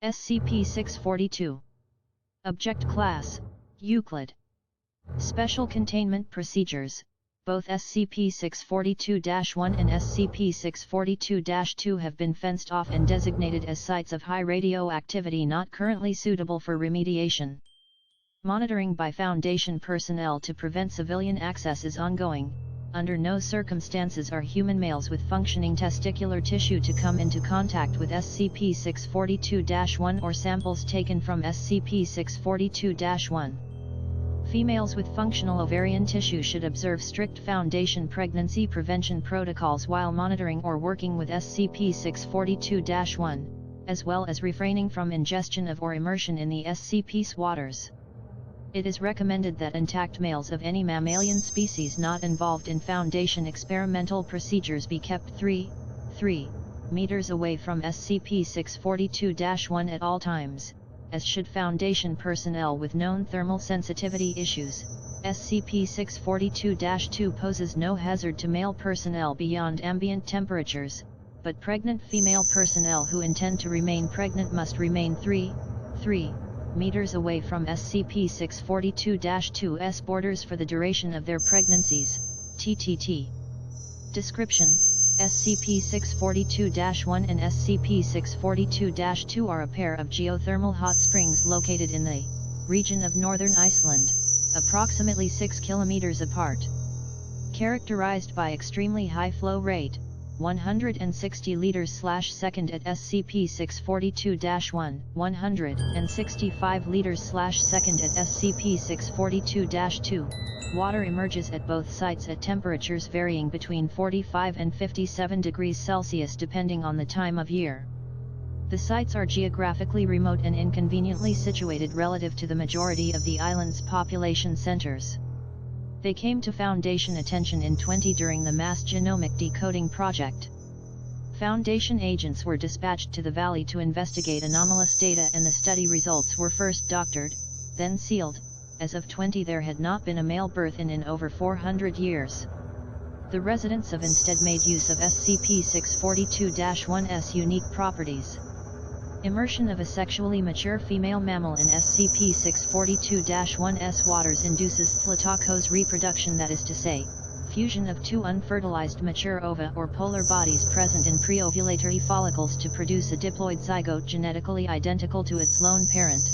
SCP-642. Object Class: Euclid. Special Containment Procedures: both SCP-642-1 and SCP-642-2 have been fenced off and designated as sites of high radioactivity not currently suitable for remediation. Monitoring by Foundation personnel to prevent civilian access is ongoing. Under no circumstances are human males with functioning testicular tissue to come into contact with SCP-642-1 or samples taken from SCP-642-1. Females with functional ovarian tissue should observe strict Foundation pregnancy prevention protocols while monitoring or working with SCP-642-1, as well as refraining from ingestion of or immersion in the SCP's waters. It is recommended that intact males of any mammalian species not involved in Foundation experimental procedures be kept 3 meters away from SCP-642-1 at all times, as should Foundation personnel with known thermal sensitivity issues. SCP-642-2 poses no hazard to male personnel beyond ambient temperatures, but pregnant female personnel who intend to remain pregnant must remain 3 meters away from SCP-642-2's borders for the duration of their pregnancies. TTT. Description: SCP-642-1 and SCP-642-2 are a pair of geothermal hot springs located in the region of northern Iceland, approximately 6 kilometers apart. Characterized by extremely high flow rate, 160 liters/second at SCP-642-1, 165 liters/second at SCP-642-2. Water emerges at both sites at temperatures varying between 45 and 57 degrees Celsius depending on the time of year. The sites are geographically remote and inconveniently situated relative to the majority of the island's population centers. They came to Foundation attention in 2020 during the mass genomic decoding project. Foundation agents were dispatched to the valley to investigate anomalous data, and the study results were first doctored, then sealed. As of 2020 there had not been a male birth in over 400 years. The residents have instead made use of SCP-642-1's unique properties. Immersion of a sexually mature female mammal in SCP-642-1's waters induces thlitocose reproduction, that is to say, fusion of two unfertilized mature ova or polar bodies present in preovulatory follicles to produce a diploid zygote genetically identical to its lone parent.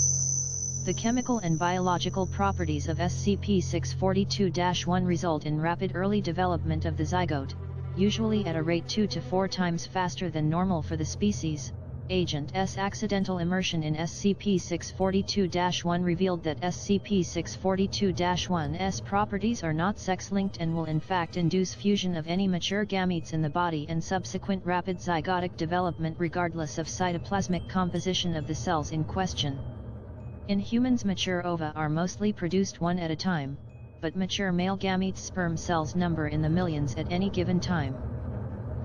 The chemical and biological properties of SCP-642-1 result in rapid early development of the zygote, usually at a rate 2 to 4 times faster than normal for the species. Agent's accidental immersion in SCP-642-1 revealed that SCP-642-1's properties are not sex-linked and will in fact induce fusion of any mature gametes in the body and subsequent rapid zygotic development regardless of cytoplasmic composition of the cells in question. In humans, mature ova are mostly produced one at a time, but mature male gametes' sperm cells number in the millions at any given time.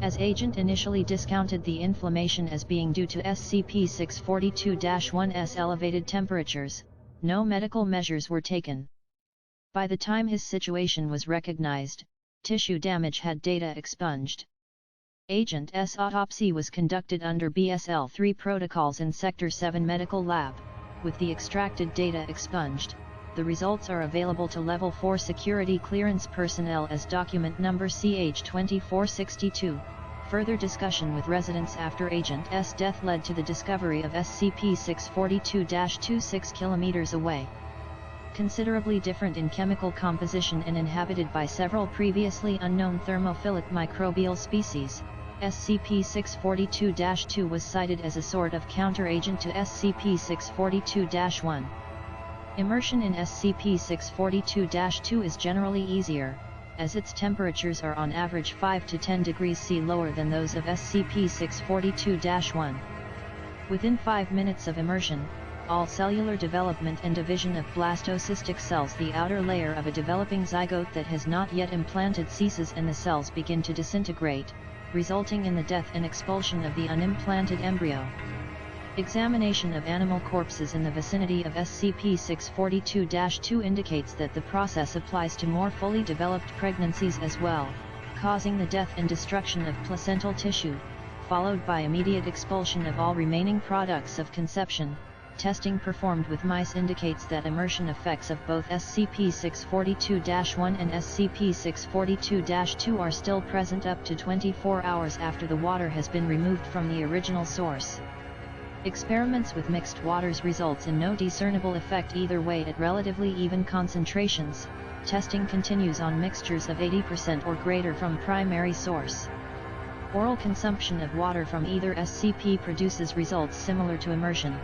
As Agent initially discounted the inflammation as being due to SCP-642-1's elevated temperatures, no medical measures were taken. By the time his situation was recognized, tissue damage had data expunged. Agent's autopsy was conducted under BSL-3 protocols in Sector 7 Medical Lab. With the extracted data expunged, the results are available to Level 4 security clearance personnel as document number CH-2462. Further discussion with residents after Agent's death led to the discovery of SCP-642-2 6 km away. Considerably different in chemical composition and inhabited by several previously unknown thermophilic microbial species, SCP-642-2 was cited as a sort of counteragent to SCP-642-1. Immersion in SCP-642-2 is generally easier, as its temperatures are on average 5 to 10 degrees C lower than those of SCP-642-1. Within 5 minutes of immersion, all cellular development and division of blastocystic cells, the outer layer of a developing zygote that has not yet implanted, ceases and the cells begin to disintegrate, resulting in the death and expulsion of the unimplanted embryo. Examination of animal corpses in the vicinity of SCP-642-2 indicates that the process applies to more fully developed pregnancies as well, causing the death and destruction of placental tissue, followed by immediate expulsion of all remaining products of conception. Testing performed with mice indicates that immersion effects of both SCP-642-1 and SCP-642-2 are still present up to 24 hours after the water has been removed from the original source. Experiments with mixed waters results in no discernible effect either way at relatively even concentrations. Testing continues on mixtures of 80% or greater from primary source. Oral consumption of water from either SCP produces results similar to immersion.